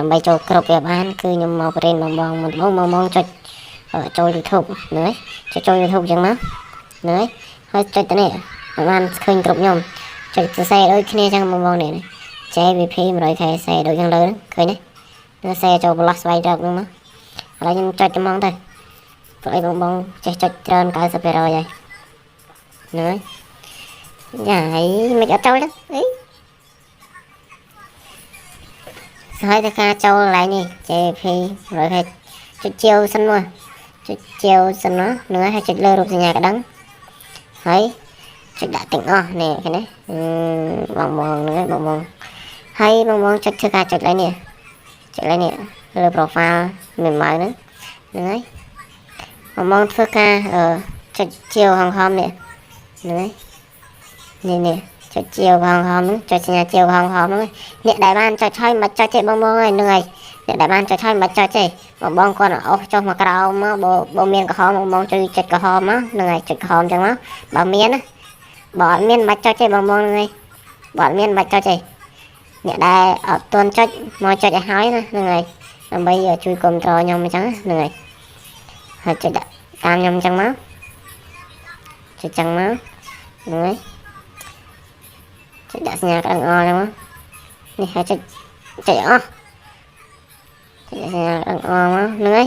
ដើម្បីចូលគ្រប់វាបានគឺខ្ញុំមកបរិញ្ញាបងមកចុចចូល YouTube ហ្នឹងហើយចូល YouTube ចឹងមកហ្នឹងហើយចុចទៅនេះបានឃើញគ្រប់ខ្ញុំចុចសរសេរដូចគ្នាចឹងបងនេះ JVP 100k សរសេរដូចខាងលើឃើញទេសរសេរចូលប្លោះស្វ័យរកហ្នឹងមកឥឡូវខ្ញុំចុចហ្មងទៅព្រោះឲ្យបងចេះចុចច្រើន 90%ហើយហ្នឹងហើយយ៉ាហើយមិនអត់ចូលទេអីហើយតែការចូលកន្លែងនេះ JVP 100k ចុចជាវសិនមកចុចជាវសិនមកហ្នឹងហើយចុចលើរូបសញ្ញាក្តឹងហើយចុចដាក់ទាំងអស់នេះឃើញទេបងហ្នឹងបងហើយបងចុចធ្វើការចុចឡើងនេះលើ profile មេម៉ៅហ្នឹងហើយបងធ្វើការចុចជាវហងនេះហ្នឹងនេះចុចជាវហងហ្នឹងចុចសញ្ញាជាវហងហ្នឹងអ្នកដែលបានចុចហើយមិនចុចទេបងហើយហ្នឹងហើយអ្នកដែលបានចុចហើយមិនចុចទេបងគាត់អស់ចុះមកក្រោមមកបើមានក្រហមបងជួយចុចក្រហមមកហ្នឹងហើយចុចក្រហមចឹងមកបើមានណាបើអត់មានមិនចុចទេបងហ្នឹងហើយបើអត់មានមិនចុចទេអ្នកដែលអត់ទាន់ចុចមកចុចឲ្យហើយណាហ្នឹងហើយដើម្បីជួយគ្រប់គ្រងខ្ញុំអញ្ចឹងហ្នឹងហើយចុចដាក់តាមខ្ញុំអញ្ចឹងមកចុចចឹងមកហ្នឹងហើយចុចដាក់សញ្ញាក្តឹងអចឹងមកនេះហើយចុចអស់ចុចសញ្ញាក្តឹងអមកហ្នឹងហើយ